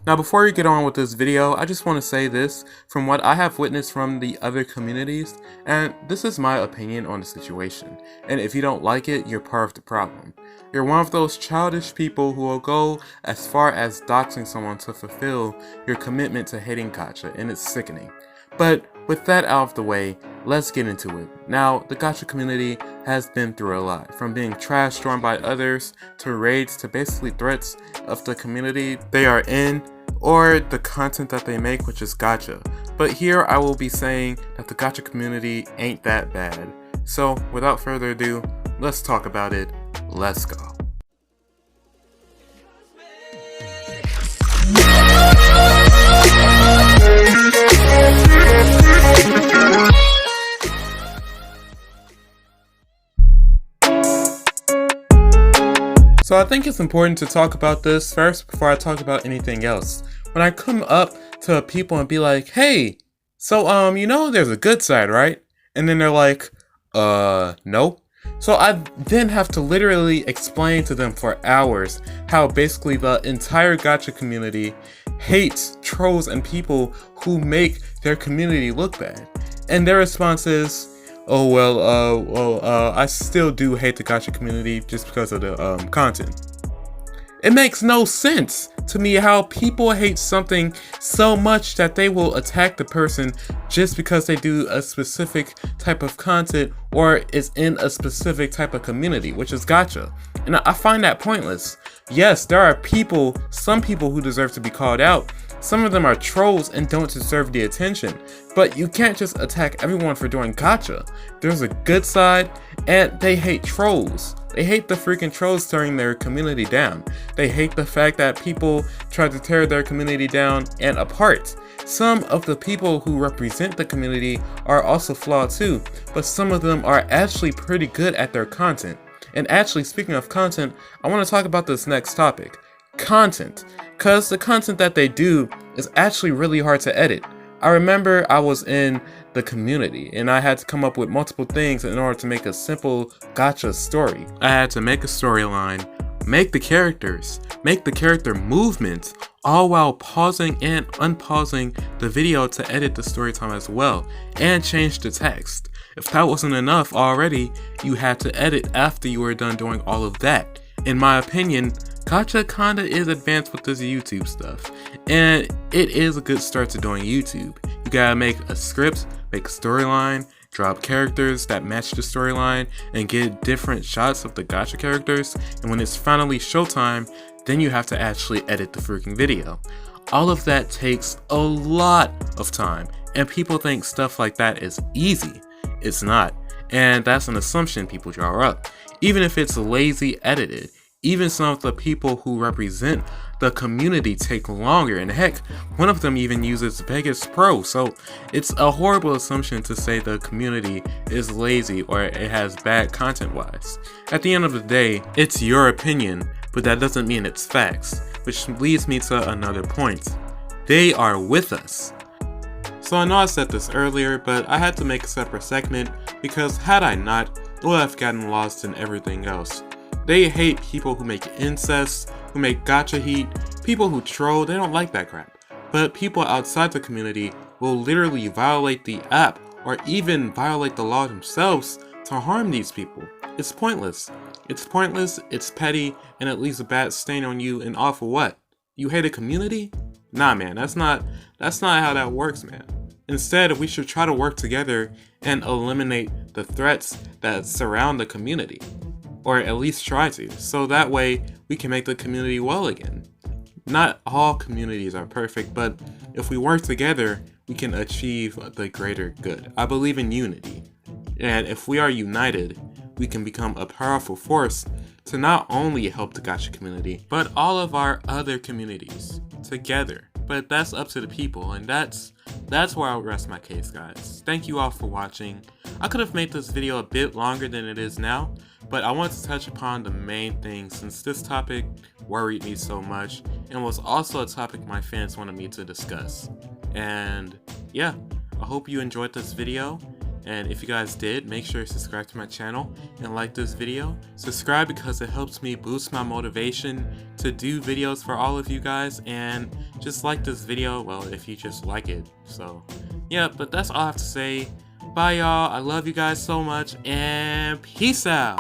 Now before we get on with this video, I just want to say this from what I have witnessed from the other communities, and this is my opinion on the situation, and if you don't like it, you're part of the problem. You're one of those childish people who will go as far as doxing someone to fulfill your commitment to hating Gacha, and it's sickening. But with that out of the way, let's get into it. Now, the Gacha community has been through a lot, from being trashed on by others, to raids, to basically threats of the community they are in, or the content that they make, which is Gacha. But here I will be saying that the Gacha community ain't that bad. So, without further ado, let's talk about it. Let's go. So I think it's important to talk about this first before I talk about anything else. When I come up to people and be like, hey, so you know there's a good side, right? And then they're like, no. So I then have to literally explain to them for hours how basically the entire Gacha community hates trolls and people who make their community look bad. And their response is, oh well, I still do hate the Gacha community just because of the content. It makes no sense to me how people hate something so much that they will attack the person just because they do a specific type of content or is in a specific type of community, which is Gacha. And I find that pointless. Yes, there are some people who deserve to be called out. Some of them are trolls and don't deserve the attention, but you can't just attack everyone for doing Gacha. There's a good side, and they hate trolls. They hate the freaking trolls tearing their community down. They hate the fact that people try to tear their community down and apart. Some of the people who represent the community are also flawed too, but some of them are actually pretty good at their content. And actually, speaking of content, I want to talk about this next topic. Content. Because the content that they do is actually really hard to edit. I remember I was in the community and I had to come up with multiple things in order to make a simple Gacha story. I had to make a storyline, make the characters, make the character movements, all while pausing and unpausing the video to edit the story time as well, and change the text. If that wasn't enough already, you had to edit after you were done doing all of that. In my opinion, Gacha kinda is advanced with this YouTube stuff, and it is a good start to doing YouTube. You gotta make a script, make a storyline, drop characters that match the storyline, and get different shots of the Gacha characters, and when it's finally showtime, then you have to actually edit the freaking video. All of that takes a lot of time, and people think stuff like that is easy. It's not, and that's an assumption people draw up. Even if it's lazy edited, even some of the people who represent the community take longer, and heck, one of them even uses Vegas Pro, so it's a horrible assumption to say the community is lazy or it has bad content wise. At the end of the day, it's your opinion, but that doesn't mean it's facts, which leads me to another point. They are with us. So I know I said this earlier, but I had to make a separate segment because had I not, I would have gotten lost in everything else. They hate people who make incest, who make gacha heat, people who troll, they don't like that crap. But people outside the community will literally violate the app or even violate the law themselves to harm these people. It's pointless. It's pointless, it's petty, and it leaves a bad stain on you, and all for what? You hate a community? Nah man, that's not how that works, man. Instead, we should try to work together and eliminate the threats that surround the community. Or at least try to, so that way we can make the community well again. Not all communities are perfect, but if we work together, we can achieve the greater good. I believe in unity, and if we are united, we can become a powerful force to not only help the Gacha community, but all of our other communities together. But that's up to the people, and that's where I'll rest my case, guys. Thank you all for watching. I could have made this video a bit longer than it is now, but I wanted to touch upon the main thing since this topic worried me so much and was also a topic my fans wanted me to discuss. And yeah, I hope you enjoyed this video, And if you guys did, make sure you subscribe to my channel and like this video. Subscribe because it helps me boost my motivation to do videos for all of you guys, and just like this video, well, if you just like it. So yeah, but that's all I have to say. Bye y'all, I love you guys so much, and peace out.